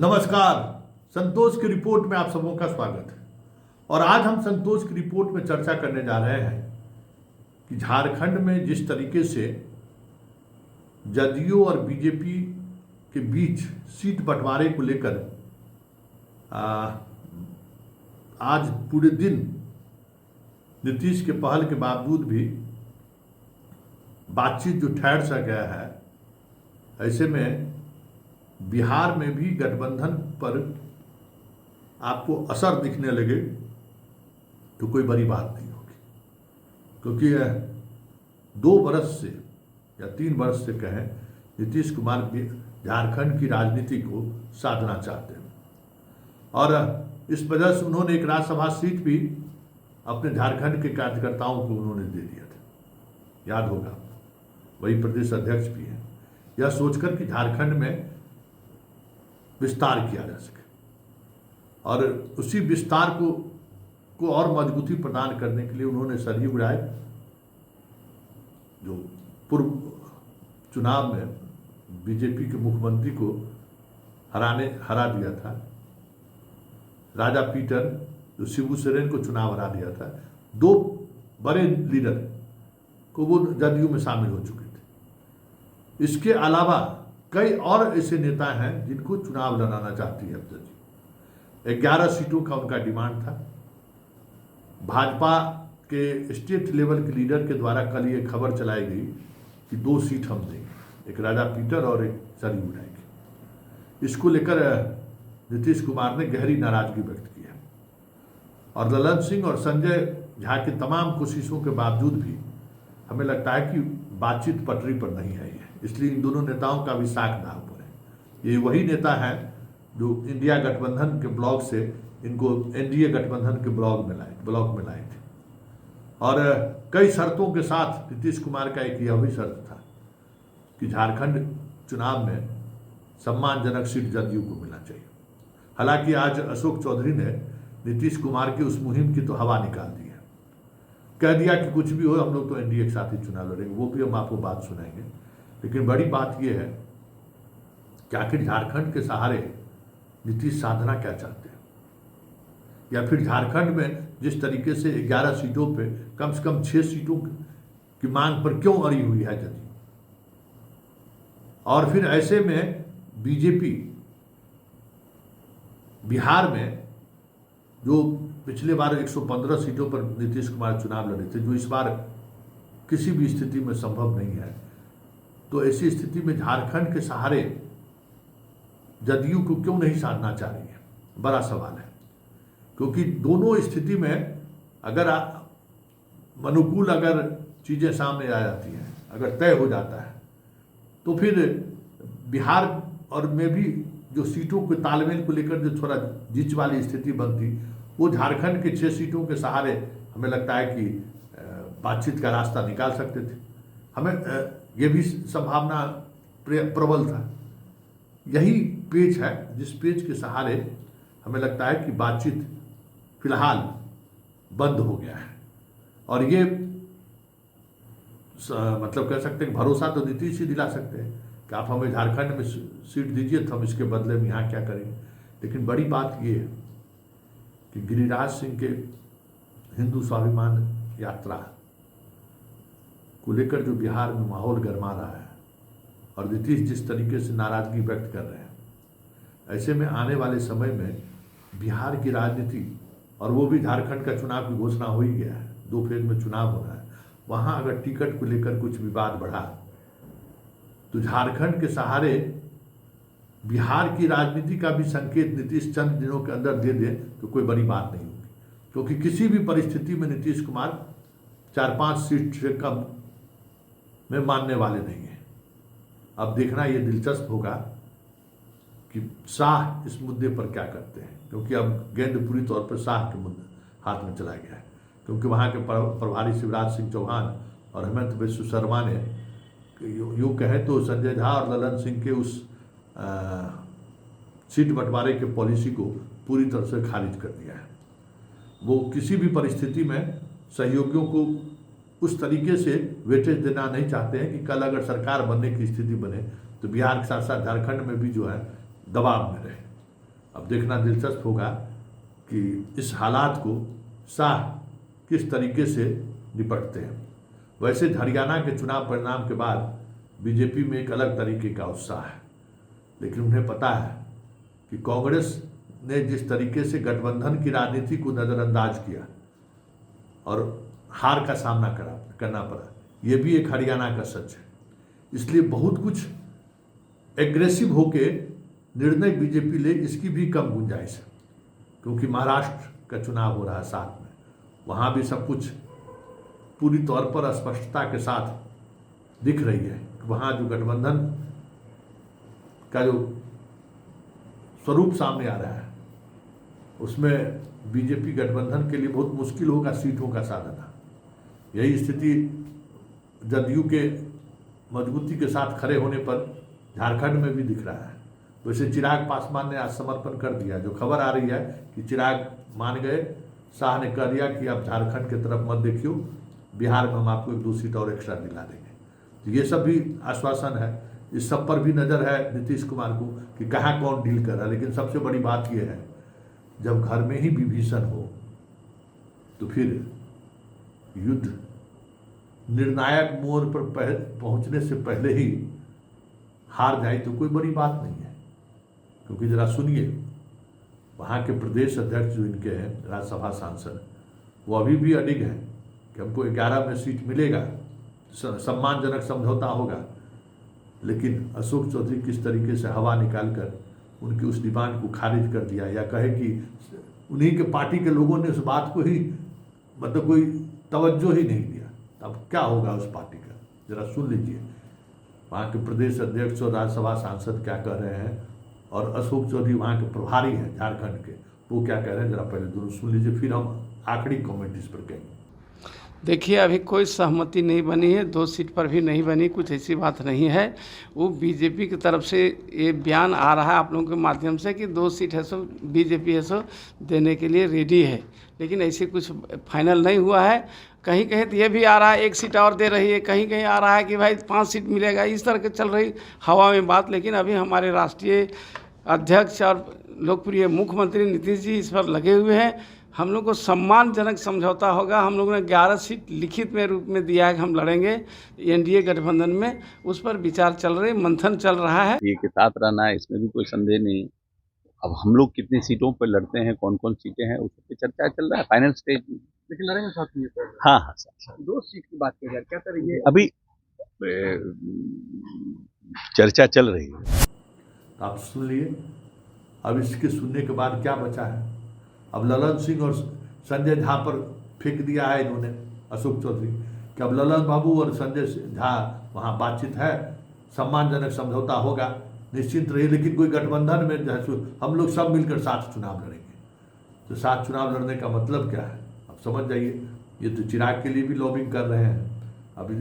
नमस्कार। संतोष की रिपोर्ट में आप सबों का स्वागत है। और आज हम संतोष की रिपोर्ट में चर्चा करने जा रहे हैं कि झारखंड में जिस तरीके से जदयू और बीजेपी के बीच सीट बंटवारे को लेकर आज पूरे दिन नीतीश के पहल के बावजूद भी बातचीत जो ठहर सा गया है, ऐसे में बिहार में भी गठबंधन पर आपको असर दिखने लगे तो कोई बड़ी बात नहीं होगी, क्योंकि 2 वर्ष से या 3 वर्ष से कहें, नीतीश कुमार झारखंड की राजनीति को साधना चाहते हैं और इस वजह से उन्होंने एक राज्यसभा सीट भी अपने झारखंड के कार्यकर्ताओं को उन्होंने दे दिया था। याद होगा, वही प्रदेश अध्यक्ष भी हैं, यह सोचकर कि झारखंड में विस्तार किया जा सके और उसी विस्तार को और मजबूती प्रदान करने के लिए उन्होंने सरयू राय, जो पूर्व चुनाव में बीजेपी के मुख्यमंत्री को हरा दिया था, राजा पीटर जो शिबू सोरेन को चुनाव हरा दिया था, 2 बड़े लीडर को वो जदयू में शामिल हो चुके थे। इसके अलावा कई और ऐसे नेता हैं जिनको चुनाव लड़ाना चाहती है जदयू। 11 सीटों का उनका डिमांड था। भाजपा के स्टेट लेवल के लीडर के द्वारा कल ये खबर चलाई गई कि 2 सीट हम देंगे, एक राजा पीटर और एक सरयू राय की। इसको लेकर नीतीश कुमार ने गहरी नाराजगी व्यक्त की है और ललन सिंह और संजय झा की तमाम कोशिशों के बावजूद भी हमें लगता है कि बातचीत पटरी पर नहीं आई है। इसलिए इन दोनों नेताओं का भी साख दाव पर है। ये वही नेता हैं जो इंडिया गठबंधन के ब्लॉक से इनको एनडीए गठबंधन के ब्लॉक में लाए थे और कई शर्तों के साथ नीतीश कुमार का एक यह भी शर्त था कि झारखंड चुनाव में सम्मानजनक सीट जदयू को मिलना चाहिए। हालांकि आज अशोक चौधरी ने नीतीश कुमार की उस मुहिम की तो हवा निकाल दी है, कह दिया कि कुछ भी हो हम लोग तो एनडीए के साथ ही चुनाव लड़ेंगे। वो भी हम आपको बात सुनाएंगे, लेकिन बड़ी बात यह है कि आखिर झारखंड के सहारे नीतीश साधना क्या चाहते हैं, या फिर झारखंड में जिस तरीके से 11 सीटों पे कम से कम 6 सीटों की मांग पर क्यों अड़ी हुई है जदयू। और फिर ऐसे में बीजेपी बिहार में जो पिछले बार 115 सीटों पर नीतीश कुमार चुनाव लड़े थे, जो इस बार किसी भी स्थिति में संभव नहीं है, तो ऐसी स्थिति में झारखंड के सहारे जदयू को क्यों नहीं साधना चाह रही है, बड़ा सवाल है। क्योंकि दोनों स्थिति में अगर अनुकूल अगर चीज़ें सामने आ जाती हैं, अगर तय हो जाता है, तो फिर बिहार और में भी जो सीटों के तालमेल को लेकर जो थोड़ा जीत वाली स्थिति बनती, वो झारखंड के 6 सीटों के सहारे हमें लगता है कि बातचीत का रास्ता निकाल सकते थे। हमें ये भी संभावना प्रबल था। यही पेच है जिस पेच के सहारे हमें लगता है कि बातचीत फिलहाल बंद हो गया है और ये मतलब कह सकते हैं कि भरोसा तो नीतीश ही दिला सकते हैं कि आप हमें झारखंड में सीट दीजिए तो हम इसके बदले में यहाँ क्या करेंगे। लेकिन बड़ी बात ये है कि गिरिराज सिंह के हिंदू स्वाभिमान यात्रा को लेकर जो बिहार में माहौल गर्मा रहा है और नीतीश जिस तरीके से नाराजगी व्यक्त कर रहे हैं, ऐसे में आने वाले समय में बिहार की राजनीति, और वो भी झारखंड का चुनाव की घोषणा हो ही गया है, 2 फेज में चुनाव होना है, वहाँ अगर टिकट को लेकर कुछ विवाद बढ़ा तो झारखंड के सहारे बिहार की राजनीति का भी संकेत नीतीश चंद दिनों के अंदर दे दे तो कोई बड़ी बात नहीं होगी, क्योंकि किसी भी परिस्थिति में नीतीश कुमार 4-5 सीट से कम में मानने वाले नहीं हैं। अब देखना ये दिलचस्प होगा कि शाह इस मुद्दे पर क्या करते हैं, क्योंकि अब गेंद पूरी तौर पर शाह के हाथ में चला गया है, क्योंकि वहाँ के प्रभारी शिवराज सिंह चौहान और हेमंत बिस्व शर्मा ने यूँ कहें तो संजय झा और ललन सिंह के उस सीट बंटवारे के पॉलिसी को पूरी तरह से खारिज कर दिया है। वो किसी भी परिस्थिति में सहयोगियों को उस तरीके से वेटेज देना नहीं चाहते हैं कि कल अगर सरकार बनने की स्थिति बने तो बिहार के साथ साथ झारखंड में भी जो है दबाव में रहे। अब देखना दिलचस्प होगा कि इस हालात को शाह किस तरीके से निपटते हैं। वैसे हरियाणा के चुनाव परिणाम के बाद बीजेपी में एक अलग तरीके का उत्साह है, लेकिन उन्हें पता है कि कांग्रेस ने जिस तरीके से गठबंधन की राजनीति को नज़रअंदाज किया और हार का सामना करना पड़ा, ये भी एक हरियाणा का सच है। इसलिए बहुत कुछ एग्रेसिव होके निर्णय बीजेपी ले, इसकी भी कम गुंजाइश है, क्योंकि महाराष्ट्र का चुनाव हो रहा है साथ में, वहाँ भी सब कुछ पूरी तौर पर स्पष्टता के साथ दिख रही है। वहाँ जो गठबंधन का जो स्वरूप सामने आ रहा है, उसमें बीजेपी गठबंधन के लिए बहुत मुश्किल होगा सीटों का साधना। यही स्थिति जदयू के मजबूती के साथ खड़े होने पर झारखंड में भी दिख रहा है। वैसे चिराग पासवान ने आज समर्पण कर दिया। जो खबर आ रही है कि चिराग मान गए, शाह ने कह दिया कि आप झारखंड की तरफ मत देखियो, बिहार में हम आपको 1-2 सीट और एक्स्ट्रा दिला देंगे। तो ये सब भी आश्वासन है। इस सब पर भी नज़र है नीतीश कुमार को कि कहाँ कौन डील कर रहा है। लेकिन सबसे बड़ी बात यह है, जब घर में ही विभीषण हो तो फिर युद्ध निर्णायक मोड़ पर पहुंचने से पहले ही हार जाए तो कोई बड़ी बात नहीं है। क्योंकि जरा सुनिए, वहाँ के प्रदेश अध्यक्ष जो इनके हैं, राज्यसभा सांसद, वो अभी भी अडिग हैं कि हमको 11 में सीट मिलेगा, सम्मानजनक समझौता होगा। लेकिन अशोक चौधरी किस तरीके से हवा निकालकर उनकी उस डिमांड को खारिज कर दिया, या कहे कि उन्हीं के पार्टी के लोगों ने उस बात को ही मतलब कोई तवज्जो ही नहीं दिया। अब क्या होगा उस पार्टी का, जरा सुन लीजिए वहाँ के प्रदेश अध्यक्ष और राज्यसभा सांसद क्या कह रहे हैं, और अशोक चौधरी वहाँ के प्रभारी हैं झारखंड के, वो क्या कह रहे हैं। जरा पहले दोनों सुन लीजिए, फिर हम आखिरी कमेंट इस पर कहेंगे। देखिए, अभी कोई सहमति नहीं बनी है, 2 सीट पर भी नहीं बनी, कुछ ऐसी बात नहीं है। वो बीजेपी की तरफ से ये बयान आ रहा है आप लोगों के माध्यम से कि 2 सीट है सो बीजेपी है सो देने के लिए रेडी है, लेकिन ऐसे कुछ फाइनल नहीं हुआ है। कहीं कहीं तो ये भी आ रहा है 1 सीट और दे रही है, कहीं कहीं आ रहा है कि भाई 5 सीट मिलेगा, इस तरह के चल रही हवा में बात। लेकिन अभी हमारे राष्ट्रीय अध्यक्ष और लोकप्रिय मुख्यमंत्री नीतीश जी इस पर लगे हुए हैं। हम लोग को सम्मानजनक समझौता होगा। हम लोगों ने 11 सीट लिखित में रूप में दिया है कि हम लड़ेंगे एनडीए गठबंधन में, उस पर विचार चल रहे, मंथन चल रहा है। ये के साथ रहना है, इसमें भी कोई संदेह नहीं। अब हम लोग कितनी सीटों पर लड़ते हैं, कौन कौन सीटें हैं, उस पर चर्चा चल रहा है फाइनल स्टेज में। लेकिन लड़ेंगे साथ में? हाँ हाँ सर, 2 सीट की बात की जाए, क्या सर ये अभी चर्चा चल रही है। आप सुन लिए। अब इसके सुनने के बाद क्या बचा है? अब ललन सिंह और संजय झा पर फेंक दिया है इन्होंने, अशोक चौधरी, कि अब ललन बाबू और संजय झा वहाँ बातचीत है, सम्मानजनक समझौता होगा, निश्चिंत रहिए। लेकिन कोई गठबंधन में हम लोग सब मिलकर साथ चुनाव लड़ेंगे। तो साथ चुनाव लड़ने का मतलब क्या है, अब समझ जाइए। ये तो चिराग के लिए भी लॉबिंग कर रहे हैं। अभी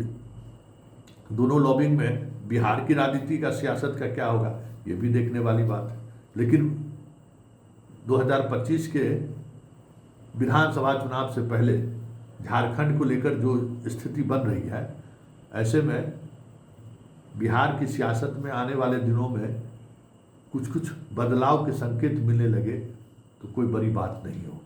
दोनों लॉबिंग में बिहार की राजनीति का, सियासत का क्या होगा, ये भी देखने वाली बात है। लेकिन 2025 के विधानसभा चुनाव से पहले झारखंड को लेकर जो स्थिति बन रही है, ऐसे में बिहार की सियासत में आने वाले दिनों में कुछ कुछ बदलाव के संकेत मिलने लगे तो कोई बड़ी बात नहीं हो।